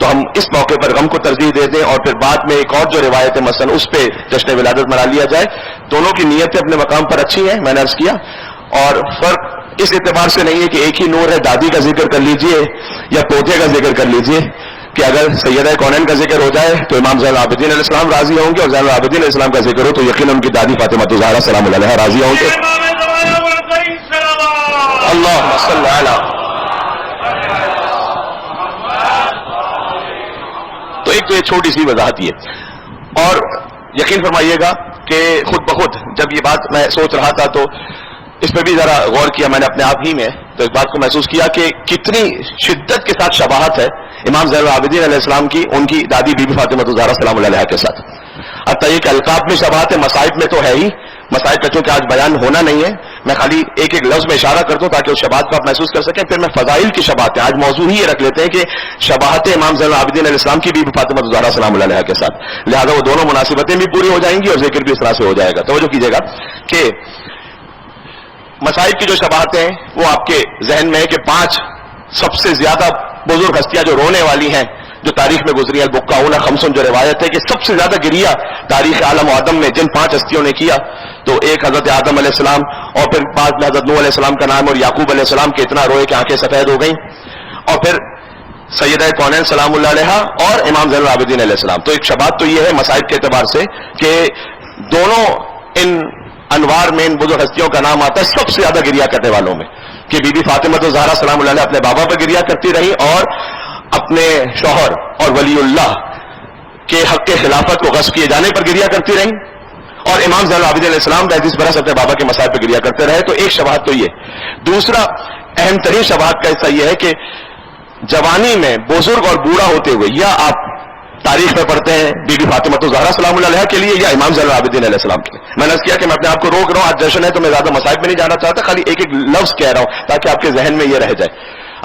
تو ہم اس موقع پر غم کو ترجیح دے دیں اور پھر بعد میں ایک اور جو روایت ہے مثلا اس پہ جشن ولادت منا لیا جائے. دونوں کی نیتیں اپنے مقام پر اچھی ہیں, میں نے عرض کیا, اور فرق اس اعتبار سے نہیں ہے کہ ایک ہی نور ہے, دادی کا ذکر کر لیجئے یا پوتے کا ذکر کر لیجئے, کہ اگر سیدہ کونین کا ذکر ہو جائے تو امام زین العابدین علیہ السلام راضی ہوں گے, اور زین العابدین علیہ السلام کا ذکر ہو تو یقیناً ان کی دادی فاطمہ الزہرا سلام اللہ علیہا راضی ہوں گے. اللہم صلی علی. تو ایک تو یہ چھوٹی سی وضاحت یہ, اور یقین فرمائیے گا کہ خود بخود جب یہ بات میں سوچ رہا تھا تو اس پہ بھی ذرا غور کیا میں نے اپنے آپ ہی میں, تو اس بات کو محسوس کیا کہ کتنی شدت کے ساتھ شباہت ہے امام زین العابدین علیہ السلام کی ان کی دادی بی بی فاطمہ الزہرا سلام اللہ علیہا کے ساتھ. حتیٰ یہ کہ القاب میں شباہت ہے, مصائب میں تو ہے ہی. مصائب کا چونکہ آج بیان ہونا نہیں ہے, میں خالی ایک ایک لفظ میں اشارہ کرتا ہوں تاکہ اس شباہت کو آپ محسوس کر سکیں. پھر میں فضائل کی شباہت ہے, آج موضوع ہی یہ رکھ لیتے ہیں کہ شباہت امام زین العابدین علیہ السلام کی بی بی فاطمہ الزہرا سلام اللہ علیہا کے ساتھ, لہذا وہ دونوں مناسبتیں بھی پوری ہو جائیں گی اور ذکر بھی اس طرح سے ہو جائے گا. توجہ کیجیے گا کہ مصائب کی جو شباہتیں ہیں وہ آپ کے ذہن میں ہے کہ 5 سب سے زیادہ بزرگ ہستیاں جو رونے والی ہیں جو تاریخ میں گزری ہیں, البکاؤن خمسن جو روایت ہے کہ سب سے زیادہ گریہ تاریخ عالم و آدم میں جن 5 ہستیوں نے کیا, تو ایک حضرت آدم علیہ السلام, اور پھر بعد میں حضرت نوح علیہ السلام کا نام, اور یعقوب علیہ السلام کے اتنا روئے کہ آنکھیں سفید ہو گئیں, اور پھر سیدہ کونین سلام اللہ علیہا اور امام زین العابدین علیہ السلام. تو ایک شباہت تو یہ ہے مصائب کے اعتبار سے کہ دونوں ان انوار میں ان بزرگ ہستیوں کا نام آتا ہے سب سے زیادہ گریہ کرنے والوں میں, کہ بی بی فاطمہ الزہرا سلام اللہ علیہا اپنے بابا پر گریہ کرتی رہی اور اپنے شوہر اور ولی اللہ کے حق کے خلافت کو غصب کیے جانے پر گریہ کرتی رہی, اور امام زین العابدین علیہ السلام 33 برس اپنے بابا کے مصائب پہ گریہ کرتے رہے. تو ایک شباہت تو یہ. دوسرا اہم ترین شباہت کا حصہ یہ ہے کہ جوانی میں بزرگ اور بوڑھا ہوتے ہوئے, یا آپ تاریخ میں پڑھتے ہیں بی بی فاطمہ الزہرا سلام اللہ علیہا کے لیے یا امام زین العابدین علیہ السلام کے لیے. میں نے کیا کہ میں اپنے آپ کو روک رہا ہوں, آج جشن ہے تو میں زیادہ مصائب میں نہیں جانا چاہتا, خالی ایک ایک لفظ کہہ رہا ہوں تاکہ آپ کے ذہن میں یہ رہ جائے.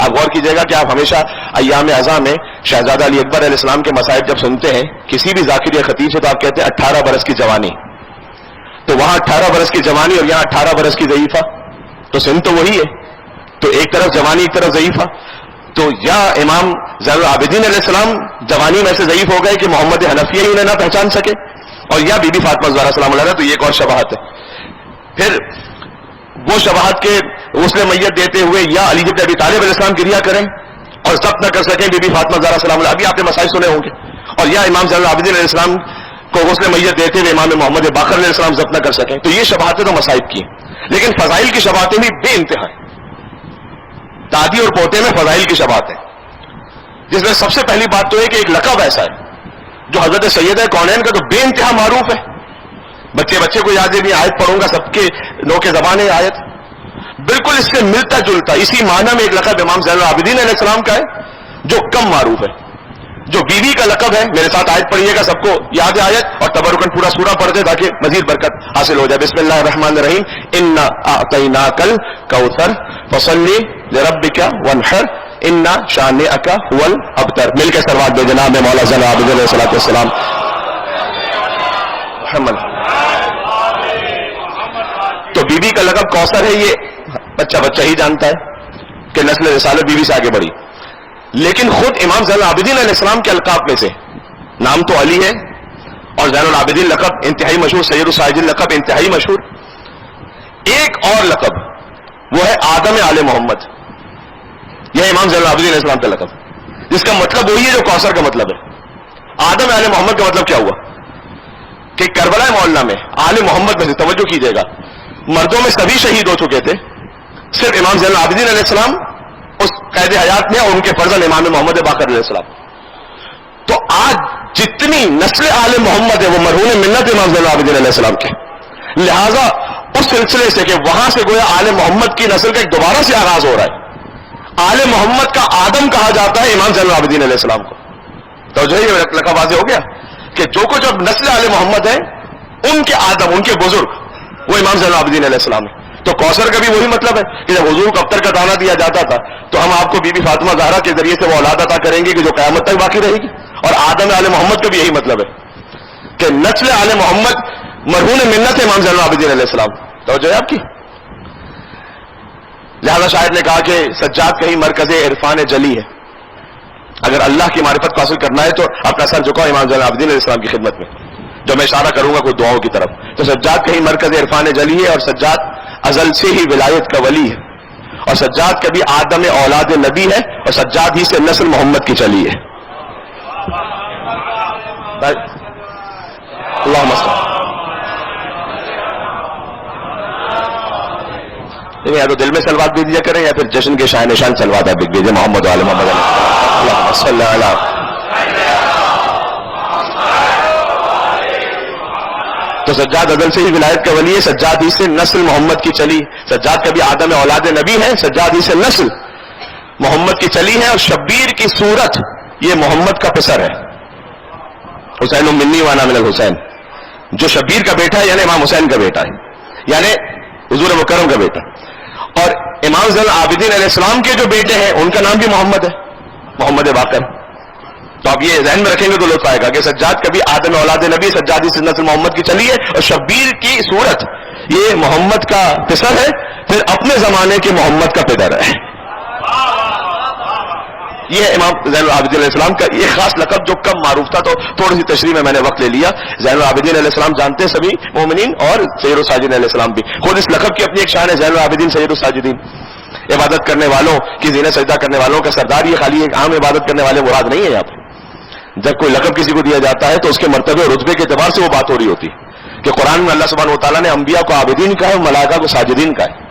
آپ غور کیجئے گا کہ آپ ہمیشہ ایام اعزاں میں شہزادہ علی اکبر علیہ السلام کے مصائب جب سنتے ہیں کسی بھی ذاکر یا خطیب سے, تو آپ کہتے ہیں 18 برس کی جوانی, تو وہاں 18 برس کی جوانی اور یہاں 18 برس کی ضعیفہ, تو سن تو وہی ہے, تو ایک طرف جوانی ایک طرف ضعیفہ. تو یا امام زین العابدین علیہ السلام جوانی میں سے ضعیف ہو گئے کہ محمد حنفیہ ہی انہیں نہ پہچان سکے, اور یا بی بی فاطمہ الزہرا سلام اللہ علیہا, تو یہ ایک اور شباہت ہے. پھر وہ شباہت کے غسل میت دیتے ہوئے یا علی بن ابی طالب علیہ السلام گریہ کریں اور ضبط نہ کر سکیں بی بی فاطمہ الزہرا سلام اللہ, ابھی آپ نے مسائل سنے ہوں گے, اور یا امام زین العابدین علیہ السلام کو غسل میت دیتے ہوئے امام محمد باقر علیہ السلام ضبط نہ کر سکیں. تو یہ شباہتیں تو مصائب کی ہیں, لیکن فضائل کی شباہتیں بھی بے انتہا ہیں. دادی اور پوتے میں فضائل کی شباہتیں, جس میں سب سے پہلی بات تو ہے کہ ایک لقب ایسا ہے جو حضرت سیدہ کونین کا تو بے انتہا معروف ہے. بچے کو یاد ہے, بھی آیت پڑھوں گا سب کے نو کے زبان ہے آیت, بالکل اس سے ملتا جلتا اسی معنی میں ایک لقب امام زین العابدین علیہ السلام کا ہے جو کم معروف ہے. جو بیوی کا لقب ہے, میرے ساتھ آیت پڑھیے گا, سب کو یاد ہے آیت, اور تبرکن پورا سورہ پڑھ دے تاکہ مزید برکت حاصل ہو جائے. بسم اللہ الرحمن الرحیم, انا اعطیناک الکوثر فصلی لربک وانحر انا شانئک هو الابتر. مل کے سروات دے جناب مولا زین العابدین علیہ الصلوۃ والسلام. محمد تو بیوی کا لقب کوثر ہے, یہ بچہ ہی جانتا ہے کہ نسل رسالت بیوی سے آگے بڑھی, لیکن خود امام زین العابدین علیہ السلام کے القاب میں سے نام تو علی ہے, اور زین العابدین لقب انتہائی مشہور, سید الساجدین لقب انتہائی مشہور. ایک اور لقب وہ ہے آدم آل محمد, یہ امام زین العابدین علیہ السلام کا لقب, جس کا مطلب وہی ہے جو کوثر کا مطلب ہے. آدم آل محمد کا مطلب کیا ہوا کہ کربلا معلّہ میں آل محمد میں سے, توجہ کیجیے گا, مردوں میں سبھی شہید ہو چکے تھے, صرف امام زین العابدین علیہ السلام اس قید حیات میں, اور ان کے فرزند امام محمد باقر علیہ السلام. تو آج جتنی نسل آل محمد ہے وہ مرہون منت امام زین العابدین علیہ السلام کے, لہذا اس سلسلے سے کہ وہاں سے گویا آل محمد کی نسل کا ایک دوبارہ سے آغاز ہو رہا ہے. آل محمد کا آدم کہا جاتا ہے امام زین العابدین علیہ السلام کو. تو جو یہ لقب واضح ہو گیا کہ جو کچھ اب نسل آل محمد ہے ان کے آدم, ان کے بزرگ وہ امام زین العابدین علیہ السلام ہے. تو کوثر کا بھی وہی مطلب ہے کہ جب حضور کو ابتر کا دانہ دیا جاتا تھا تو ہم آپ کو بی بی فاطمہ زہرا کے ذریعے سے وہ اولاد عطا کریں گے کہ جو قیامت تک باقی رہے گی. اور آدم آل محمد کا بھی یہی مطلب ہے کہ نسل آل محمد مرہون منت امام زین العابدین علیہ السلام. توجہ ہے آپ کی. لہذا شاعر نے کہا کہ سجاد کہیں مرکز عرفان جلی ہے, اگر اللہ کی معرفت کو حاصل کرنا ہے تو اپنا سر جھکاؤ امام زین العابدین علیہ السلام کی خدمت میں. جو میں اشارہ کروں گا کوئی دعاؤں کی طرف. تو سجاد کہیں مرکز عرفان جلی ہے، اور سجاد ازل سے ہی ولایت کا ولی ہے، اور سجاد کبھی آدم اولاد نبی ہے، اور سجاد ہی سے نسل محمد کی چلی ہے. اللہم صل. یا تو دل میں سلوات بھی دیا کریں یا پھر جشن کے شاہ نشان سلوات آپ لکھ دیجیے. محمد وعلی محمد اللہم صل علی. تو سجاد ازل سے ہی ولایت کا ولی ہے، سجاد ہی سے نسل محمد کی چلی. سجاد کبھی آدم اولاد نبی ہے، سجاد ہی سے نسل محمد کی چلی ہے. اور شبیر کی صورت یہ محمد کا پسر ہے. حسین منی وانا من الحسین، جو شبیر کا بیٹا ہے یعنی امام حسین کا بیٹا ہے، یعنی حضور مکرم کا بیٹا. اور امام زین العابدین علیہ السلام کے جو بیٹے ہیں ان کا نام بھی محمد ہے، محمد باقر. تو آپ یہ ذہن میں رکھیں گے تو لطف آئے گا کہ سجاد کبھی آدم اولاد نبی، سجاد سے نسل محمد کی چلی ہے. اور شبیر کی صورت یہ محمد کا پسر ہے، پھر اپنے زمانے کے محمد کا پدر ہے. یہ امام زین العابدین علیہ السلام کا یہ خاص لقب جو کم معروف تھا، تو تھوڑی سی تشریح میں نے وقت لے لیا. زین العابدین علیہ السلام جانتے ہیں سبھی مومنین، اور سید الساجدین علیہ السلام بھی. خود اس لقب کی اپنی ایک شان ہے، زین العابدین سید الساجدین. عبادت کرنے والوں کی زینہ سجدہ کرنے والوں کا سردار. یہ خالی ایک عام عبادت کرنے والے مراد نہیں ہے. یہاں پہ جب کوئی لقب کسی کو دیا جاتا ہے تو اس کے مرتبے اور رتبے کے اعتبار سے وہ بات ہو رہی ہوتی ہے کہ قرآن میں اللہ سبحانہ و تعالیٰ نے انبیاء کو عابدین کہا ہے اور ملائکہ کو ساجدین کہا ہے.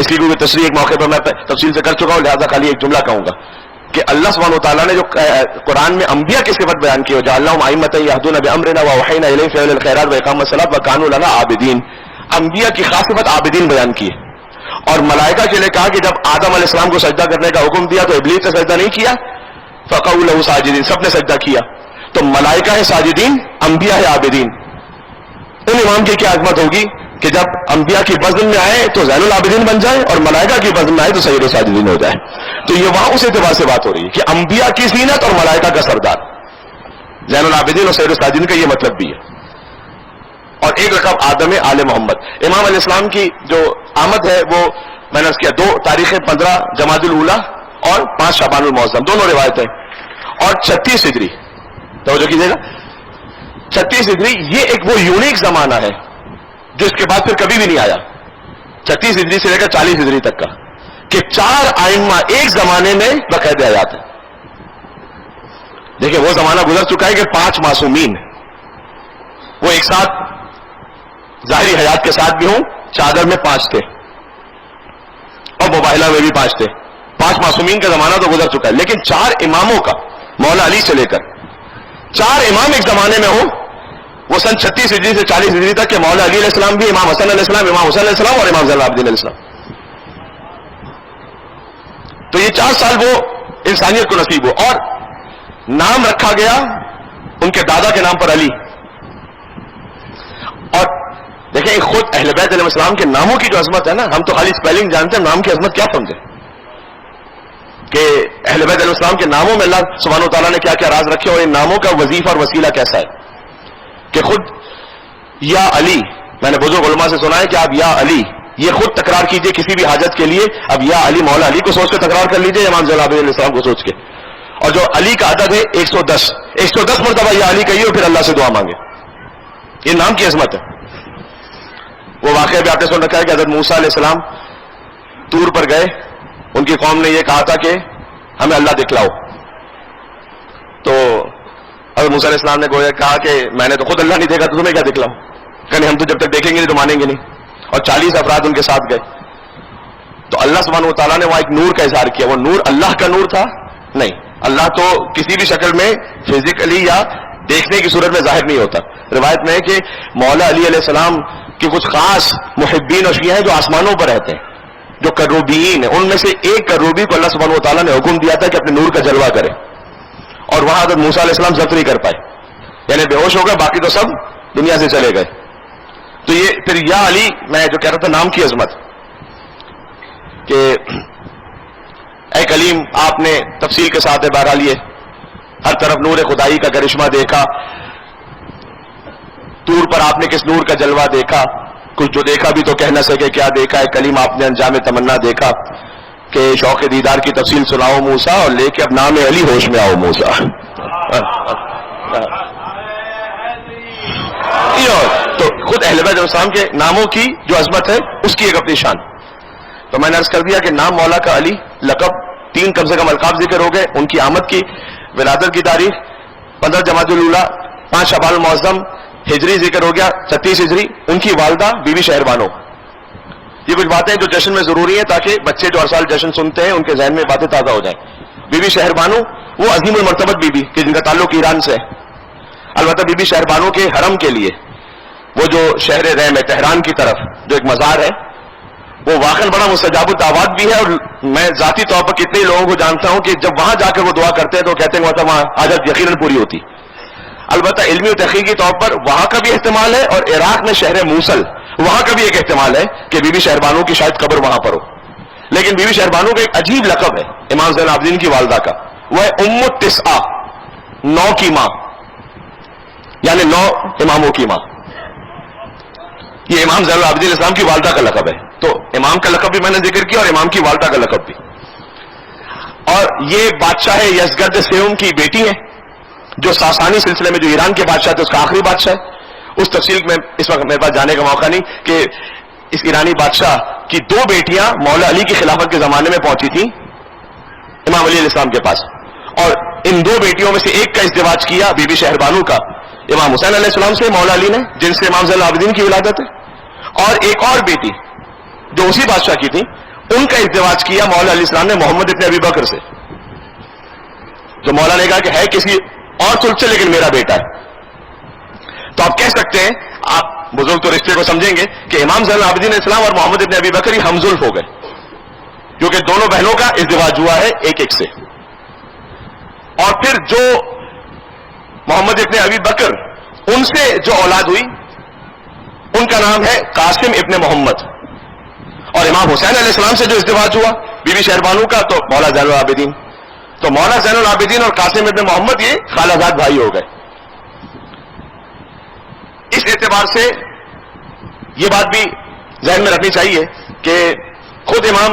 اس کی کوئی تشریح ایک موقع پر میں تفصیل سے کر چکا ہوں، لہذا خالی ایک جملہ کہوں گا کہ اللہ سبحانہ و تعالیٰ نے جو قرآن میں انبیاء کی صفت بیان کی ہے، جعلناہم ائمۃ یہدون بامرنا واوحینا الیہم فعل الخیرات واقام الصلاۃ وکانوا لنا عابدین. انبیاء کی خاص صفت عابدین بیان کی ہے. اور ملائکہ کے لیے کہا کہ جب آدم علیہ السلام کو سجدہ کرنے کا حکم دیا تو ابلیس نے سجدہ نہیں کیا، فقعوا لہ ساجدین، سب نے سجدہ کیا. تو ملائکہ ہے ساجدین، انبیاء ہے عابدین. ان امام کی کیا عظمت ہوگی کہ جب انبیاء کی وزن میں آئے تو زین العابدین بن جائے، اور ملائکہ کی وزن میں آئے تو سید الساجدین ہو جائے. تو یہ وہاں اس اعتبار سے بات ہو رہی ہے کہ انبیاء کی زینت اور ملائکہ کا سردار زین العابدین اور سید الساجدین کا یہ مطلب بھی ہے. اور ایک رقم آدم آل محمد. امام علیہ السلام کی جو آمد ہے وہ میں نے کیا 2 تاریخیں 15 جمادی الاولیٰ اور 5 شعبان المعظم، دونوں روایتیں. اور 36 ہجری، توجہ کیجیے گا، 36 ہجری یہ ایک وہ یونیک زمانہ ہے جو اس کے بعد پھر کبھی بھی نہیں آیا. 36 ہجری سے لے کر 40 ہجری تک کا کہ 4 آئمہ ایک زمانے میں باقاعدہ حیات ہیں. دیکھیں وہ زمانہ گزر چکا ہے کہ 5 معصومین وہ ایک ساتھ ظاہری حیات کے ساتھ بھی ہوں، چادر میں 5 تھے اور مباہلہ میں بھی 5 تھے. 5 معصومین کا زمانہ تو گزر چکا ہے، لیکن 4 اماموں کا، مولا علی سے لے کر 4 امام ایک زمانے میں ہوں. وہ سن 36 ہجری سے 40 ہجری تک کہ مولا علی علیہ السلام بھی، امام حسن علیہ السلام، امام حسین علیہ السلام اور امام زین العابدین علیہ السلام. تو یہ 4 سال وہ انسانیت کو نصیب ہو. اور نام رکھا گیا ان کے دادا کے نام پر علی. اور دیکھیں خود اہل بیت علیہ السلام کے ناموں کی جو عظمت ہے نا، ہم تو خالی اسپیلنگ جانتے ہیں، نام کی عظمت کیا سمجھے کہ اہل بیت علیہ السلام کے ناموں میں اللہ سبحانہ و تعالیٰ نے کیا کیا راز رکھے، اور ان ناموں کا وظیفہ اور وسیلہ کیسا ہے کہ خود یا علی، میں نے بزرگ علماء سے سنا ہے کہ آپ یا علی یہ خود تکرار کیجئے کسی بھی حاجت کے لیے. اب یا علی مولا علی کو سوچ کے تکرار کر لیجئے، امام زین العابدین علیہ السلام کو سوچ کے. اور جو علی کا عدد ہے 110 مرتبہ یا علی کہیے اور پھر اللہ سے دعا مانگے. یہ نام کی عظمت ہے. وہ واقعہ بھی آپ نے سن رکھا ہے کہ حضرت موسیٰ علیہ السلام طور پر گئے، ان کی قوم نے یہ کہا تھا کہ ہمیں اللہ دکھلاؤ. تو حضرت موسیٰ علیہ السلام نے گویا کہا کہ میں نے تو خود اللہ نہیں دیکھا تو تمہیں کیا دکھلاؤں، کہ ہم تو جب تک دیکھیں گے نہیں تو مانیں گے نہیں. اور 40 افراد ان کے ساتھ گئے. تو اللہ سبحانہ و تعالیٰ نے وہاں ایک نور کا اظہار کیا. وہ نور اللہ کا نور تھا نہیں، اللہ تو کسی بھی شکل میں فزیکلی یا دیکھنے کی صورت میں ظاہر نہیں ہوتا. روایت میں ہے کہ مولا علی علیہ السلام کے کچھ خاص محبین اور شیعہ ہیں جو آسمانوں پر رہتے ہیں، جو کروبیین ہیں. ان میں سے ایک کروبی کو اللہ سبحانہ و تعالیٰ نے حکم دیا تھا کہ اپنے نور کا جلوہ کرے، اور وہاں حضرت موسیٰ علیہ السلام ضبط نہیں کر پائے، یعنی بے ہوش ہو گئے، باقی تو سب دنیا سے چلے گئے. تو یہ پھر یا علی میں جو کہہ رہا تھا نام کی عظمت کہ اے کلیم آپ نے تفصیل کے ساتھ بہرحال یہ ہر طرف نور خدائی کا کرشمہ دیکھا. طور پر آپ نے کس نور کا جلوہ دیکھا، کچھ جو دیکھا بھی تو کہہ نہ سکے کیا دیکھا ہے. کلیم آپ نے انجام تمنا دیکھا کہ شوق دیدار کی تفصیل سناؤ موسیٰ اور لے کے اب نام علی ہوش میں آؤ موسیٰ. تو خود اہل بیت علیہ السلام کے ناموں کی جو عظمت ہے اس کی ایک اپنی شان. تو میں نے عرض کر دیا کہ نام مولا کا علی، لقب 3 کم سے کم القاب ذکر ہو گئے. ان کی آمد کی، ولادت کی تاریخ 15 جمادی الاولیٰ 5 شعبان المعظم ہجری ذکر ہو گیا 36 ہجری. ان کی والدہ بی بی شہر بانو. یہ کچھ باتیں جو جشن میں ضروری ہیں تاکہ بچے جو ہر سال جشن سنتے ہیں ان کے ذہن میں باتیں تازہ ہو جائیں. بی بی شہر بانو وہ عظیم المرتبت بی بی کہ جن کا تعلق ایران سے ہے. البتہ بی بی شہر بانو کے حرم کے لیے وہ جو شہر رحم ہے تہران کی طرف جو ایک مزار ہے وہ واقعا بڑا مستجاب الدعوات بھی ہے. اور میں ذاتی طور پر کتنے لوگوں کو جانتا ہوں کہ جب وہاں جا کر وہ دعا کرتے ہیں تو کہتے ہیں وہاں حاجت یقیناً پوری ہوتی. البتہ علمی و تحقیقی طور پر وہاں کا بھی احتمال ہے اور عراق میں شہر موصل وہاں کا بھی ایک احتمال ہے کہ بی بی شہر بانو کی شاید قبر وہاں پر ہو. لیکن بی بی شہر بانو کا ایک عجیب لقب ہے امام زین العابدین کی والدہ کا، وہ ہے ام التسعہ، 9 کی ماں، یعنی 9 اماموں کی ماں. یہ امام زین العابدین اسلام کی والدہ کا لقب ہے. تو امام کا لقب بھی میں نے ذکر کیا اور امام کی والدہ کا لقب بھی. اور یہ بادشاہ یزگرد سیوم کی بیٹی ہے جو ساسانی سلسلے میں جو ایران کے بادشاہ تھے اس کا آخری بادشاہ ہے. اس تفصیل میں اس وقت میرے پاس جانے کا موقع نہیں کہ اس ایرانی بادشاہ کی 2 بیٹیاں مولا علی کی خلافت کے زمانے میں پہنچی تھیں امام علی علیہ السلام کے پاس، اور ان 2 بیٹیوں میں سے ایک کا ازدواج کیا بی بی شہر بانو کا امام حسین علیہ السلام سے مولا علی نے جن سے امام زین العابدین کی ولادت ہے. اور ایک اور بیٹی جو اسی بادشاہ کی تھی ان کا ازدواج کیا مولا علیہ السلام نے محمد ابن ابی بکر سے. جو مولا نے کہا کہ ہے کسی اور تلک سے لیکن میرا بیٹا ہے. تو آپ کہہ سکتے ہیں، آپ بزرگ تو رشتے کو سمجھیں گے کہ امام زین العابدین علیہ السلام اور محمد ابن ابی بکر ہم زلف ہو گئے کیونکہ دونوں بہنوں کا ازدواج ہوا ہے ایک سے. اور پھر جو محمد ابن ابی بکر ان سے جو اولاد ہوئی ان کا نام ہے قاسم ابن محمد. اور امام حسین علیہ السلام سے جو ازدواج ہوا بی بی شہر بانو کا تو مولا زین العابدین. تو مولا زین العابدین اور قاسم ابن محمد یہ خالہ زاد بھائی ہو گئے. اس اعتبار سے یہ بات بھی ذہن میں رکھنی چاہیے کہ خود امام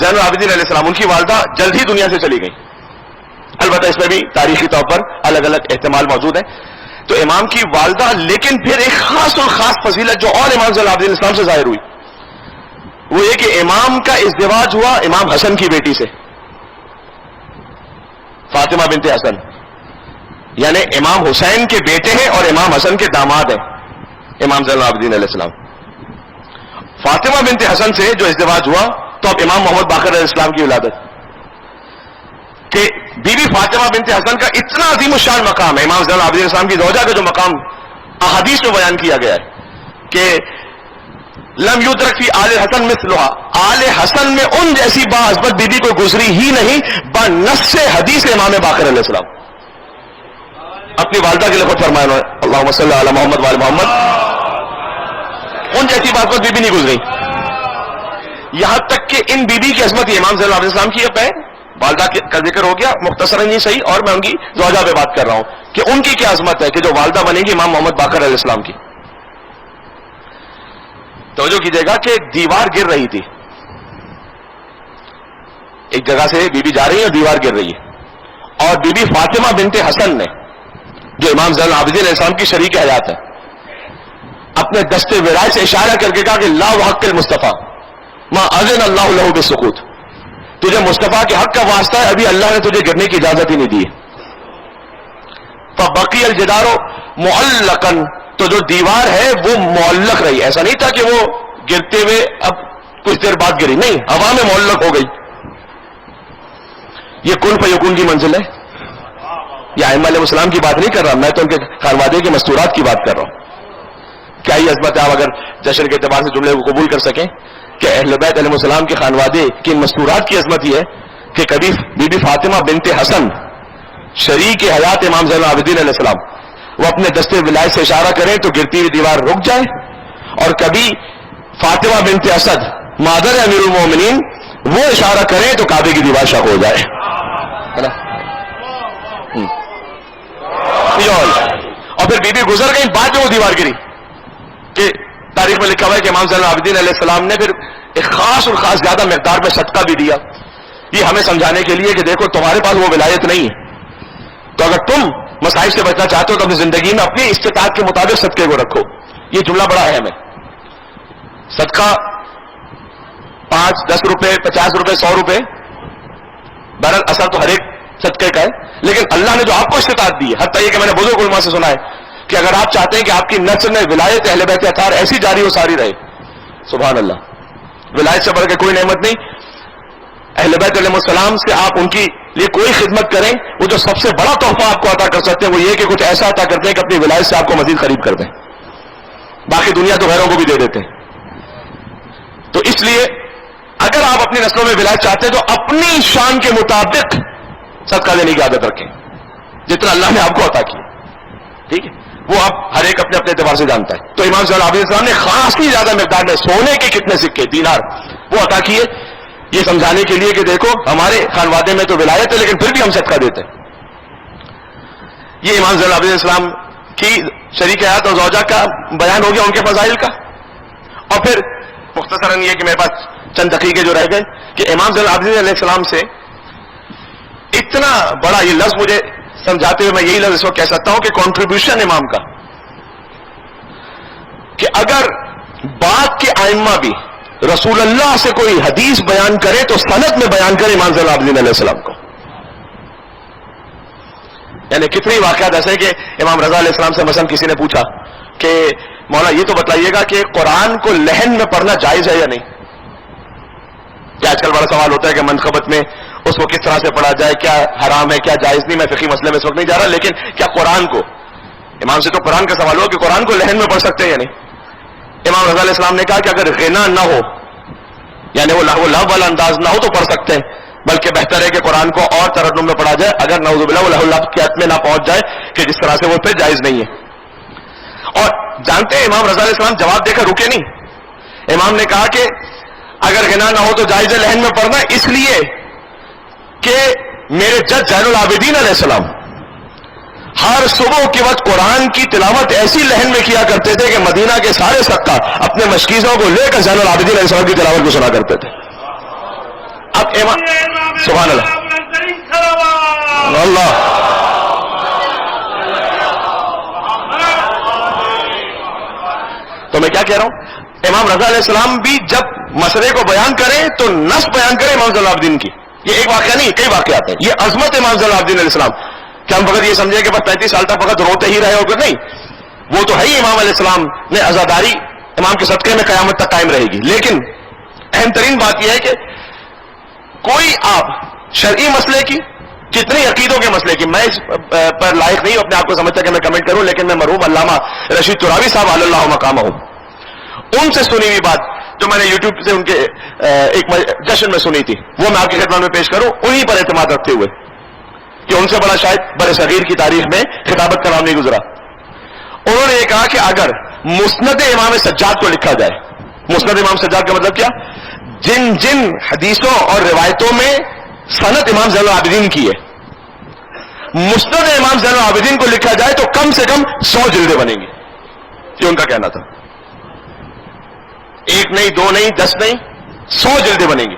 زین العابدین علیہ السلام ان کی والدہ جلد ہی دنیا سے چلی گئی. البتہ اس میں بھی تاریخی طور پر الگ الگ احتمال موجود ہیں. تو امام کی والدہ، لیکن پھر ایک خاص اور خاص فضیلت جو اور امام زین العابدین اسلام سے ظاہر ہوئی وہ یہ کہ امام کا ازدواج ہوا امام حسن کی بیٹی سے، فاطمہ بنت حسن، یعنی امام حسین کے بیٹے ہیں اور امام حسن کے داماد ہیں امام زین العابدین علیہ السلام. فاطمہ بنت حسن سے جو ازدواج ہوا تو اب امام محمد باقر علیہ السلام کی ولادت کہ بی بی فاطمہ بنت حسن کا اتنا عظیم الشان مقام ہے. امام زین العابدین علیہ السلام کی زوجہ کا جو مقام احادیث میں بیان کیا گیا ہے کہ لم یدرک فی آل حسن مثلھا، آل حسن میں ان جیسی باعظمت بی بی کو گزری ہی نہیں بنص حدیث امام باقر علیہ السلام. اپنی والدہ کے لیے خود فرمایا انہوں نے اللہم صلی علی محمد وعلی محمد، ان جیسی باعظمت بی بی نہیں گزری. یہاں تک کہ ان بی بی کی عظمت امام زین العابدین السلام کی اب ہے. والدہ کا ذکر ہو گیا مختصراً ہی صحیح، اور میں ان کی زوجہ پہ بات کر رہا ہوں کہ ان کی کیا عظمت ہے کہ جو والدہ بنے گی امام محمد باقر علیہ السلام کی. توجہ کیجئے گا کہ ایک دیوار گر رہی تھی، ایک جگہ سے بی بی جا رہی ہے اور دیوار گر رہی ہے، اور بی بی فاطمہ بنت حسن نے جو امام زین العابدین علیہ السلام کی شریک حیات ہے اپنے دست ولایت سے اشارہ کر کے کہا کہ لا وحق المصطفیٰ ما اذن اللہ لہ بالسقوط، تجھے مصطفیٰ کے حق کا واسطہ ہے، ابھی اللہ نے تجھے گرنے کی اجازت ہی نہیں دی. فبقی الجدار معلقا، تو جو دیوار ہے وہ معلق رہی. ایسا نہیں تھا کہ وہ گرتے ہوئے اب کچھ دیر بعد گری، نہیں، ہوا میں معلق ہو گئی. یہ کن فیکون کی منزل ہے. یہ ائمہ علیہ السلام کی بات نہیں کر رہا، میں تو ان کے خانوادے کے مستورات کی بات کر رہا ہوں. کیا یہ عظمت ہے؟ آپ اگر جشن کے اعتبار سے جملے کو قبول کر سکیں کہ اہل بیت علیہ السلام کے خانوادے کی مستورات کی عظمت یہ ہے کہ کبھی بی بی فاطمہ بنت حسن شریک حیات امام زین العابدین علیہ السلام وہ اپنے دست ولایت سے اشارہ کریں تو گرتی ہوئی دیوار رک جائے، اور کبھی فاطمہ بنت اسد مادر امیر المومنین وہ اشارہ کریں تو کعبے کی دیوار شق ہو جائے. اور پھر بی بی گزر گئی، بعد میں وہ دیوار گری کہ تاریخ میں لکھا ہوا ہے کہ امام زین العابدین علیہ السلام نے پھر ایک خاص اور خاص زیادہ مقدار میں صدقہ بھی دیا، یہ ہمیں سمجھانے کے لیے کہ دیکھو تمہارے پاس وہ ولایت نہیں ہے، تو اگر تم مصائب سے بچنا چاہتے ہو تو اپنی زندگی میں اپنی استطاعت کے مطابق صدقے کو رکھو. یہ جملہ بڑا اہم ہے. صدقہ 5 10 روپے 50 روپے 100 روپے، بہرحال اثر تو ہر ایک صدقے کا ہے، لیکن اللہ نے جو آپ کو استطاعت دی ہے، حتیٰ یہ کہ میں نے بزرگ علماء سے سنا ہے کہ اگر آپ چاہتے ہیں کہ آپ کی نسل میں ولایت اہل بیت اطہار ایسی جاری و ساری رہے، سبحان اللہ، ولایت سے بڑھ کے کوئی نعمت نہیں. اہل بیت علیہ السلام سے آپ ان کی لیے کوئی خدمت کریں، وہ جو سب سے بڑا تحفہ آپ کو عطا کر سکتے ہیں وہ یہ کہ کچھ ایسا عطا کرتے ہیں کہ اپنی ولایت سے آپ کو مزید قریب کر دیں. باقی دنیا تو غیروں کو بھی دے دیتے ہیں. تو اس لیے اگر آپ اپنی نسلوں میں ولایت چاہتے ہیں تو اپنی شان کے مطابق صدقہ دینے کی عادت رکھیں جتنا اللہ نے آپ کو عطا کیا. ٹھیک ہے، وہ آپ ہر ایک اپنے اپنے اعتبار سے جانتا ہے. تو امام صلی اللہ علیہ وسلم نے خاصی زیادہ مقدار میں سونے کے کتنے سکے دینار وہ عطا کیے، یہ سمجھانے کے لیے کہ دیکھو ہمارے خانوادے میں تو ولایت ہے لیکن پھر بھی ہم صدقہ دیتے ہیں. یہ امام صلی اللہ علیہ وسلم کی شریک حیات اور زوجہ کا بیان ہو گیا، ان کے فضائل کا. اور پھر مختصراً یہ کہ میرے پاس چند دقیقے جو رہ گئے کہ امام صلی اللہ علیہ وسلم سے اتنا بڑا یہ لفظ مجھے سمجھاتے ہوئے میں یہی لفظ اس وقت کہہ سکتا ہوں کہ کنٹریبیوشن امام کا، کہ اگر بعد کے ائمہ بھی رسول اللہ سے کوئی حدیث بیان کرے تو سند میں بیان کرے امام صلی اللہ علیہ وسلم کو. یعنی کتنی واقعات ایسے کہ امام رضا علیہ السلام سے مثلا کسی نے پوچھا کہ مولا یہ تو بتلائیے گا کہ قرآن کو لحن میں پڑھنا جائز ہے یا نہیں. کہ آج کل بڑا سوال ہوتا ہے کہ منقبت میں اس کو کس طرح سے پڑھا جائے، کیا حرام ہے کیا جائز نہیں. میں فقہی مسئلے میں اس وقت نہیں جا رہا، لیکن کیا قرآن کو، امام سے تو قرآن کا سوال ہو کہ قرآن کو لحن میں پڑھ سکتے ہیں یا نہیں. امام رضا علیہ السلام نے کہا کہ اگر غنا نہ ہو، یعنی وہ لہو والا انداز نہ ہو تو پڑھ سکتے ہیں، بلکہ بہتر ہے کہ قرآن کو اور ترنم میں پڑھا جائے اگر نعوذ باللہ وہ لہو کی حد میں نہ پہنچ جائے کہ جس طرح سے وہ پھر جائز نہیں ہے. اور جانتے ہیں امام رضا علیہ السلام جواب دے کر رکے نہیں. امام نے کہا کہ اگر غنا نہ ہو تو جائز ہے لحن میں پڑھنا، اس لیے کہ میرے جد زین العابدین علیہ السلام ہر صبح کے وقت قرآن کی تلاوت ایسی لحن میں کیا کرتے تھے کہ مدینہ کے سارے سکہ اپنے مشکیزوں کو لے کر زین العابدین علیہ السلام کی تلاوت کو سنا کرتے تھے. اب امام سبحان اللہ اللہ تو میں کیا کہہ رہا ہوں، امام رضا علیہ السلام بھی جب مسئلے کو بیان کریں تو نص بیان کریں امام زین العابدین کی. یہ ایک واقعہ نہیں، کئی واقعات ہیں. یہ عظمت امام زین العابدین علیہ السلام کہ ہم فقط یہ سمجھیں کہ بس 35 سال تک فقط روتے ہی رہے ہو کر، نہیں، وہ تو ہے ہی امام علیہ السلام نے عزاداری امام کے صدقے میں قیامت تک قائم رہے گی. لیکن اہم ترین بات یہ ہے کہ کوئی آپ شرعی مسئلے کی، کتنے عقیدوں کے مسئلے کی، میں اس پر لائق نہیں ہوں اپنے آپ کو سمجھتا کہ میں کمنٹ کروں، لیکن میں مرحوم علامہ رشید تراوی صاحب علی اللہ مقامہ ہوں، ان سے سنی ہوئی بات جو میں نے یوٹیوب سے ان کے ایک جشن میں سنی تھی، وہ میں آپ کی خدمت میں پیش کروں انہی پر اعتماد رکھتے ہوئے کہ ان سے بڑا شاید بر صغیر کی تاریخ میں خطابت کا نام نہیں گزرا. انہوں نے یہ کہا کہ اگر مسند امام سجاد کو لکھا جائے، مسند امام سجاد کا مطلب کیا، جن جن حدیثوں اور روایتوں میں سند امام زین العابدین کی ہے، مسند امام زین العابدین کو لکھا جائے تو کم سے کم 100 جلدیں بنیں گی. یہ ان کا کہنا تھا. ایک نہیں، دو نہیں، 10 نہیں، 100 جلدیں بنیں گی.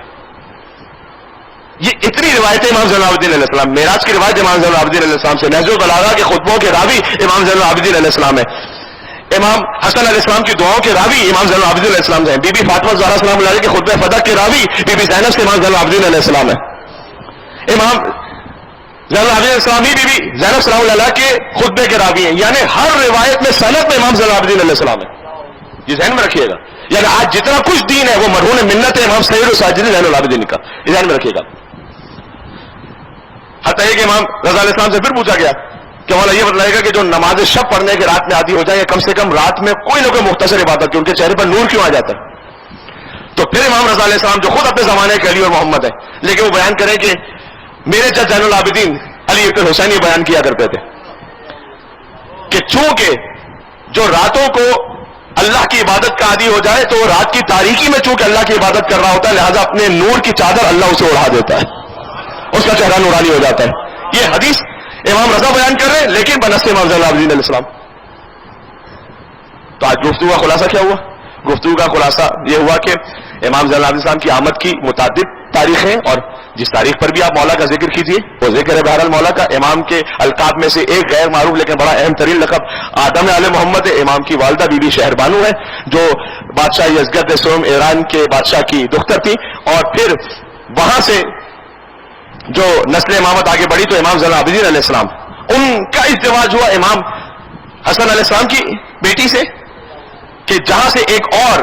یہ اتنی روایتیں امام زین العابدین علیہ السلام. معراج کی روایت امام زین العابدین علیہ السلام سے، نہج البلاغہ کے خطبوں کے راوی امام زین العابدین علیہ السلام ہے. امام حسن علیہ السلام کی دعاؤں کے راوی امام زین العابدین علیہ السلام سے. بی بی فاطمہ زہرا سلام اللہ علیہ کے خطبہ فتح کے راوی بی بی زینب سے امام زین العابدین علیہ السلام ہے. امام زین العابدین علیہ السلام ہی بی بی زینب سلام اللہ کے خطبے کے راوی ہیں. یعنی ہر روایت میں سند میں امام زین العابدین علیہ السلام ہے. یہ ذہن میں رکھیے گا. یعنی آج جتنا کچھ دین ہے وہ مرہون منت ہے امام سید الساجدین زین العابدین کا. یہ ذہن میں رکھیے گا. حتیٰ کہ امام رضا علیہ السلام سے پھر پوچھا گیا کہ مولا یہ بتلائے گا کہ جو نماز شب پڑھنے کے رات میں عادی ہو جائے یا کم سے کم رات میں کوئی نہ کوئی مختصر عبادت کہ ان کے چہرے پر نور کیوں آ جاتا ہے. تو پھر امام رضا علیہ السلام جو خود اپنے زمانے کے علی اور محمد ہیں، لیکن وہ بیان کریں کہ میرے جد زین العابدین علی ابن حسین یہ بیان کیا کرتے تھے کہ چونکہ جو راتوں کو اللہ کی عبادت کا عادی ہو جائے تو وہ رات کی تاریکی میں چونکہ اللہ کی عبادت کر رہا ہوتا ہے، لہذا اپنے نور کی چادر اللہ اسے اڑا دیتا ہے، اس کا چہرہ نورانی ہو جاتا ہے. یہ حدیث امام رضا بیان کر رہے ہیں لیکن بنص امام زین العابدین علیہ السلام. تو آج گفتگو کا خلاصہ کیا ہوا؟ گفتگو کا خلاصہ یہ ہوا کہ امام زین العابدین کی آمد کی متعدد تاریخیں، اور جس تاریخ پر بھی آپ مولا کا ذکر کیجیے وہ ذکر ہے بہرحال مولا کا. امام کے القاب میں سے ایک غیر معروف لیکن بڑا اہم ترین لقب آدم آل محمد ہے. امام کی والدہ بی بی شہر بانو ہے جو بادشاہ یزگرد سوم ایران کے بادشاہ کی دختر تھی، اور پھر وہاں سے جو نسل امامت آگے بڑھی تو امام زین العابدین علیہ السلام ان کا ازدواج ہوا امام حسن علیہ السلام کی بیٹی سے، کہ جہاں سے ایک اور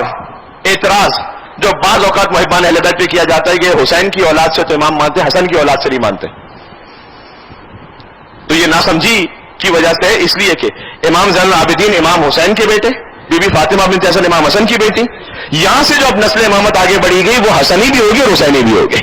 اعتراض جو بعض اوقات محبان اہل بیت پہ کیا جاتا ہے کہ حسین کی اولاد سے تو امام مانتے، حسن کی اولاد سے نہیں مانتے. تو یہ ناسمجھی کی وجہ سے اس لیے کہ امام زین العابدین امام حسین کے بیٹے، بی بی فاطمہ بنت حسن امام حسن کی بیٹی، یہاں سے جو اب نسل امامت آگے بڑھی گئی وہ حسنی بھی ہوگی اور حسینی بھی ہوگی.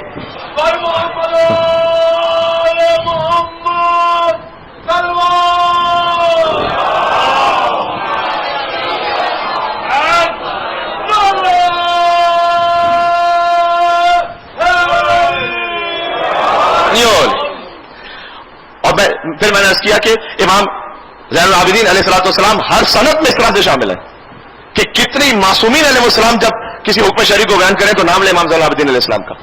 اور پھر میں نے عرض کیا کہ امام زین العابدین علیہ الصلوۃ والسلام ہر سند میں اس طرح سے شامل ہیں کہ کتنی معصومین علیہ السلام جب کسی حکم شرعی کو بیان کریں تو نام لیں امام زین العابدین علیہ السلام کا.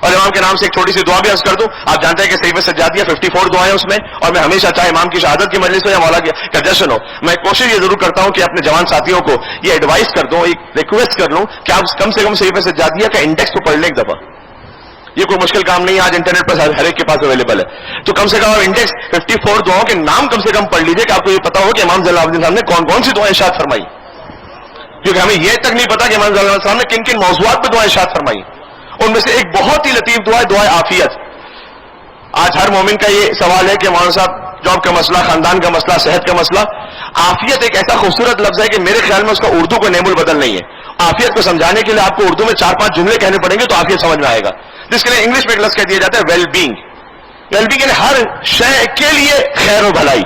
اور امام کے نام سے ایک چھوٹی سی دعا بھی عرض کر دوں. آپ جانتے ہیں کہ صحیفہ سجادیہ 54 دعائیں اس میں، اور میں ہمیشہ چاہے امام کی شہادت کی مجلس ہو یا مولا کا جشن ہو، میں کوشش یہ ضرور کرتا ہوں کہ اپنے جوان ساتھیوں کو یہ ایڈوائز کر دوں، ایک ریکویسٹ کر لوں کہ آپ کم سے کم صحیفہ سجادیہ کا انڈیکس تو پڑھ لیں ایک دفعہ. یہ کوئی مشکل کام نہیں ہے، آج انٹرنیٹ پر ہر ایک کے پاس اویلیبل ہے. تو کم سے کم آپ انڈیکس 54 دعاؤں کے نام کم سے کم پڑھ لیجیے کہ آپ کو یہ پتا ہو کہ امام زین العابدین صاحب نے کون کون سی دعائیں ارشاد فرمائی، کیونکہ ہمیں یہ تک نہیں پتا کہ امام زین العابدین صاحب نے کن کن موضوعات پہ دعائیں ارشاد فرمائی. ان میں سے ایک بہت ہی لطیف دعا ہے دعائے عافیت. آج ہر مومن کا یہ سوال ہے کہ مولانا صاحب جاب کا مسئلہ، خاندان کا مسئلہ، صحت کا مسئلہ. عافیت ایک ایسا خوبصورت لفظ ہے کہ میرے خیال میں اس کا اردو کو نیم البدل نہیں ہے. عافیت کو سمجھانے کے لیے آپ کو اردو میں 4-5 جملے کہنے پڑیں گے تو عافیت سمجھ میں آئے گا، جس کے لیے انگلش میں ایک لفظ کہہ دیا جاتا ہے ویل بینگ. ویل بینگ یعنی ہر شے کے لیے خیر و بھلائی،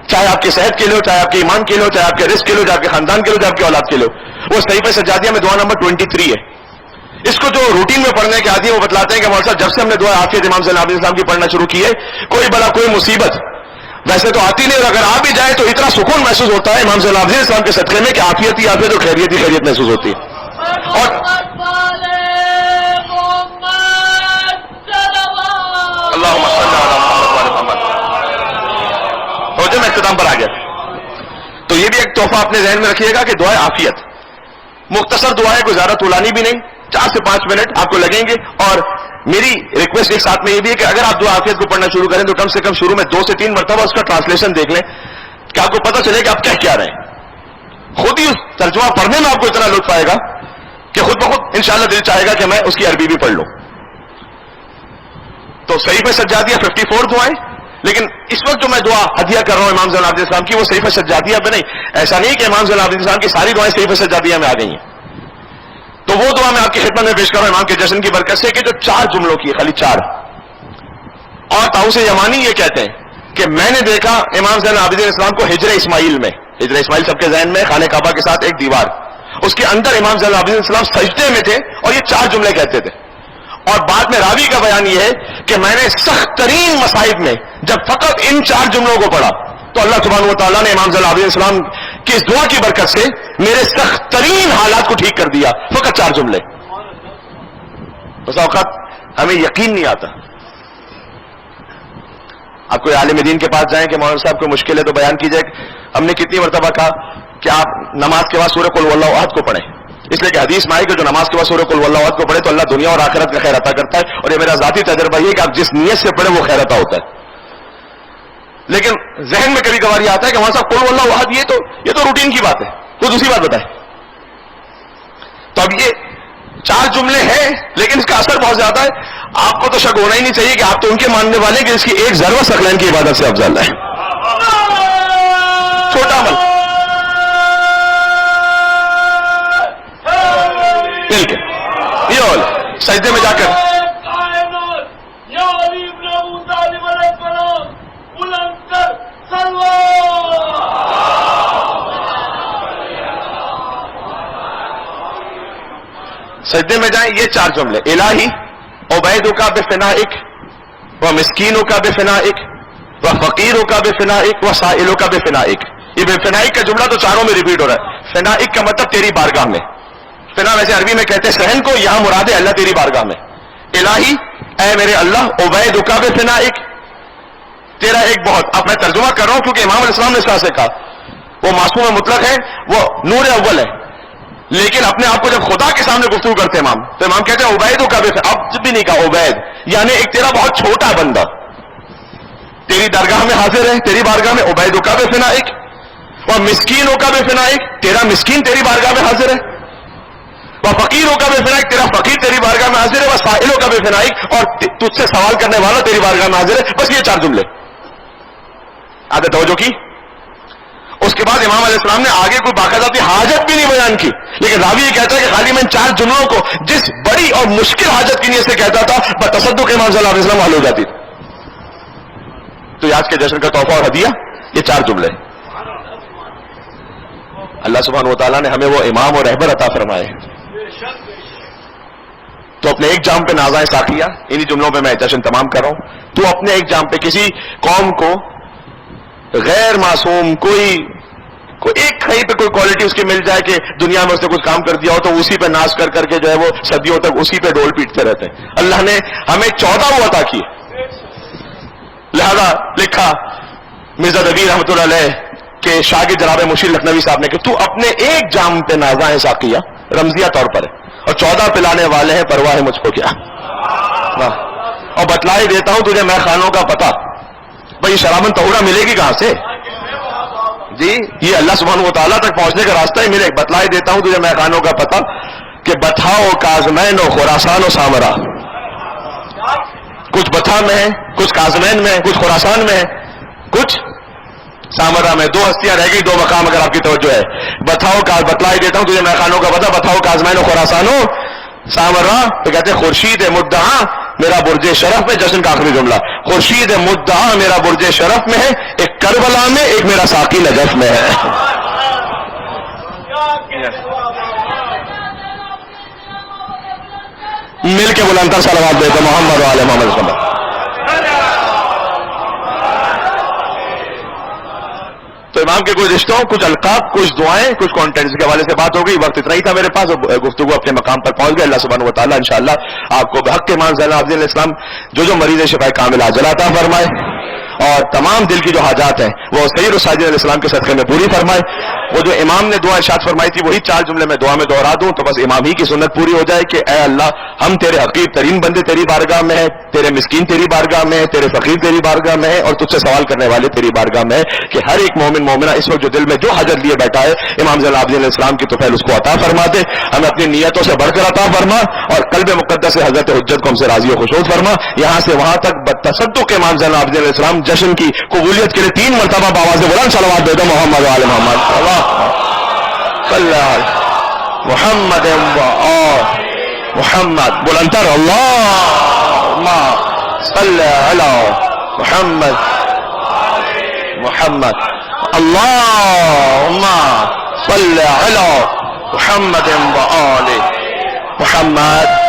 چاہے آپ کی صحت کے لیے ہو، چاہے آپ کے ایمان کے لیے ہو، چاہے آپ کے رزق کے لیے ہو، چاہے آپ کے خاندان کے لیے ہو، چاہے آپ کی اولاد کے لیے ہو. وہ صحیفہ سجادیہ میں دعا نمبر 23 ہے. اس کو جو روٹین میں پڑھنے کے عادی ہیں وہ بتلاتے ہیں کہ مولانا صاحب جب سے ہم نے دعا عافیت امام زین العابدین صاحب کی پڑھنا شروع کی ہے کوئی بلا کوئی مصیبت ویسے تو آتی نہیں، اور اگر آ بھی جائے تو اتنا سکون محسوس ہوتا ہے امام زین العابدین صاحب کے صدقے میں کہ عافیت ہی عافیت اور خیریت ہی خیریت محسوس ہوتی ہے. اور اللہم صل علی محمد ہو جائے میں اختتام پر آ گیا. تو یہ بھی ایک تحفہ اپنے ذہن میں رکھیے گا کہ دعائے عافیت مختصر دعا ہے، کوئی زیادہ طولانی بھی نہیں، 4 سے 5 منٹ آپ کو لگیں گے. اور میری ریکویسٹ ایک ساتھ میں یہ بھی ہے کہ اگر آپ دعا عافیت کو پڑھنا شروع کریں تو کم سے کم شروع میں 2 سے 3 مرتبہ اس کا ٹرانسلیشن دیکھ لیں کہ آپ کو پتہ چلے کہ آپ کیا رہے ہیں. خود ہی اس ترجمہ پڑھنے میں آپ کو اتنا لطف آئے گا کہ خود بخود انشاءاللہ دل چاہے گا کہ میں اس کی عربی بھی پڑھ لوں. تو صحیفہ سجادیہ 54 دعائیں، لیکن اس وقت جو میں دعا ہدیہ کر رہا ہوں امام زین العابدین السلام کی وہ صحیفہ سجادیہ پہ نہیں. ایسا نہیں کہ امام زین العابدین السلام کی ساری دعائیں صحیفہ سجادیہ میں آ گئی ہیں. تو وہ دعا میں آپ کی خدمت میں پیش کر رہا ہوں امام کے جشن کی برکت سے کہ جو 4 جملوں کی ہے، خالی 4. اور طاؤس یمانی یہ کہتے ہیں کہ میں نے دیکھا امام زین العابدین السلام کو ہجر اسماعیل میں، ہجر اسماعیل سب کے ذہن میں خانہ کعبہ کے ساتھ ایک دیوار، اس کے اندر امام زین العابدین السلام سجدے میں تھے اور یہ 4 جملے کہتے تھے. اور بعد میں راوی کا بیان یہ ہے کہ میں نے سخت ترین مصائب میں جب فقط ان 4 جملوں کو پڑھا تو اللہ سبحانہ و تعالیٰ نے امام زین العابدین السلام کی اس دعا کی برکت سے میرے سخت ترین حالات کو ٹھیک کر دیا. فقط 4 جملے. بس اوقات ہمیں یقین نہیں آتا. آپ کوئی عالم دین کے پاس جائیں کہ مولانا صاحب کو مشکل ہے تو بیان کیجئے. ہم نے کتنی مرتبہ کہا کہ آپ نماز کے بعد سورہ قل واللہ احد کو پڑھیں، اس لیے کہ حدیث میں آئی کہ جو نماز کے بعد سورہ قل واللہ احد کو پڑھے تو اللہ دنیا اور آخرت کا خیر عطا کرتا ہے. اور یہ میرا ذاتی تجربہ یہ کہ آپ جس نیت سے پڑھیں وہ خیر عطا ہوتا ہے. لیکن ذہن میں کبھی کبھار یہ آتا ہے کہ وہاں صاحب قل واللہ احد یہ تو روٹین کی بات ہے، کوئی دوسری بات بتائے. تو اب یہ 4 جملے ہیں لیکن اس کا اثر بہت زیادہ ہے. آپ کو تو شک ہونا ہی نہیں چاہیے کہ آپ تو ان کے ماننے والے کہ اس کی ایک ضرورت ثقلین کی عبادت سے افضل ہے. چھوٹا عمل مل کے یہ سجدے میں جا کر سجدے میں جائیں. یہ 4 جملے الہی عبیدوں کا بفنائک و مسکینوں کا بفنائک و فقیروں کا بفنائک و سائلوں کا بفنائک. یہ بفنائک کا جملہ تو چاروں میں ریپیٹ ہو رہا ہے. فنائک کا مطلب تیری بارگاہ میں، فنا ویسے عربی میں کہتے ہیں صحن کو، یہاں مراد ہے اللہ تیری بارگاہ میں. الہی اے میرے اللہ، عبیدک بفنائک، تیرا ایک بہت. اب میں ترجمہ کر رہا ہوں کیونکہ امام علیہ السلام نے اس طرح سے کہا. وہ معصوم مطلق ہے، وہ نور اول ہے، لیکن اپنے آپ کو جب خدا کے سامنے گفتگو کرتے امام، تو امام کہتے ہیں عبیدک بفنائک. اب بھی نہیں کہا عبید، یعنی ایک تیرا بہت چھوٹا بندہ تیری درگاہ میں حاضر ہے، تیری بارگاہ میں. عبیدک بفنائک اور مسکینک بفنائک، تیرا مسکین تیری بارگاہ میں حاضر ہے. فقیرک بفنائک، تیرا فقیر تیری بارگاہ میں حاضر ہے. وسائلک بفنائک، اور تجھ سے سوال کرنے والا تیری بارگاہ میں حاضر ہے. بس یہ 4 جملے آگے توجہ کی. اس کے بعد امام علیہ السلام نے آگے کوئی باقاعدہ حاجت بھی نہیں بیان کی، لیکن راوی یہ کہتا ہے کہ خالی میں ان 4 جملوں کو جس بڑی اور مشکل حاجت کی نیت سے کہتا تھا، بتصدق امام صلی اللہ علیہ وسلم حل ہو جاتی. تو آج کے جشن کا تحفہ اور ہدیہ یہ 4 جملے. اللہ سبحانہ و تعالیٰ نے ہمیں وہ امام اور رہبر عطا فرمائے. تو اپنے ایک جام پہ نازائیں ساقیہ، انہی جملوں پہ میں جشن تمام کر رہا ہوں. تو اپنے ایک جام پہ کسی قوم کو غیر معصوم کوئی ایک کہیں پہ کوئی کوالٹی اس کی مل جائے کہ دنیا میں اس نے کچھ کام کر دیا ہو، تو اسی پہ ناز کر کے جو ہے وہ صدیوں تک اسی پہ ڈول پیٹتے رہتے ہیں. اللہ نے ہمیں 14 وہ عطا کیے. لہذا لکھا مرزا دبیر رحمۃ اللہ علیہ کے شاگرد جناب مشیر لکھنوی صاحب نے کہ تو اپنے ایک جام پہ نازائیں ساقیہ رمزیہ طور پر ہے، اور 14 پلانے والے ہیں، پرواہ ہے مجھ کو کیا. اور بتلا ہی دیتا ہوں تجھے میں خانوں کا پتہ. بھائی شرابن طہورہ ملے گی کہاں سے جی؟ یہ اللہ سبحانہ و تعالیٰ تک پہنچنے کا راستہ ہی ملے. بتلا ہی دیتا ہوں تجھے میں خانوں کا پتہ کہ بتھا و کاظمین و خراسان و سامرا. کچھ بتھا میں ہے، کچھ کاظمین میں ہے، کچھ خراسان میں ہے، کچھ سامرا میں. 2 ہستیاں رہ گئی، 2 مقام اگر آپ کی توجہ ہے. بتلا ہی دیتا ہوں تجھے میں خانوں کا پتہ، بتھاؤ کاظمین و خراسان و سامرا. تو کہتے ہیں خورشید مدعا میرا برج شرف میں. جشن کا آخری جملہ، خورشید مدعا میرا برج شرف میں ہے، ایک کربلا میں، ایک میرا ساقی نجف میں ہے. مل کے بلندتر صلوات دیتے محمد وعلی محمد صلی اللہ علیہ وسلم. تو امام کے کچھ رشتوں، کچھ القاب، کچھ دعائیں، کچھ کانٹینٹس کے حوالے سے بات ہو گئی. وقت اتنا ہی تھا میرے پاس، گفتگو اپنے مقام پر پہنچ گئے. اللہ سبحانہ و تعالیٰ انشاءاللہ آپ کو بحق امام زین العابدین علیہ السلام جو مریض شفا کامل عاجل عطا فرمائے، اور تمام دل کی جو حاجات ہیں وہ سید الساجدین علیہ السلام کے صدقے میں پوری فرمائے. وہ جو امام نے دعا ارشاد فرمائی تھی وہی 4 جملے میں دعا میں دوہرا دوں تو بس امام ہی کی سنت پوری ہو جائے کہ اے اللہ ہم تیرے حقیر ترین بندے تیری بارگاہ میں ہیں، تیرے مسکین تیری بارگاہ میں ہے، تیرے فقیر تیری بارگاہ میں ہے، اور تجھ سے سوال کرنے والے تیری بارگاہ میں ہے کہ ہر ایک مومن مومنہ اس وقت جو دل میں جو حاجت لیے بیٹھا ہے امام زین العابدین علیہ السلام کی طفیل اس کو عطا فرما دے. ہمیں اپنی نیتوں سے بڑھ کر عطا فرما، اور قلب مقدس سے حضرت حجت کو ہم سے راضی و خوشنود فرما. یہاں سے وہاں تک بتصدق امام زین العابدین علیہ السلام جشن کی قبولیت کے لیے 3 مرتبہ بآواز بلند صلوات دے دو محمد وعلی محمد صلی اللہ محمد و آل محمد. بلندتر اللہم صلی علی محمد محمد اللہم صلی علی محمد و آل محمد.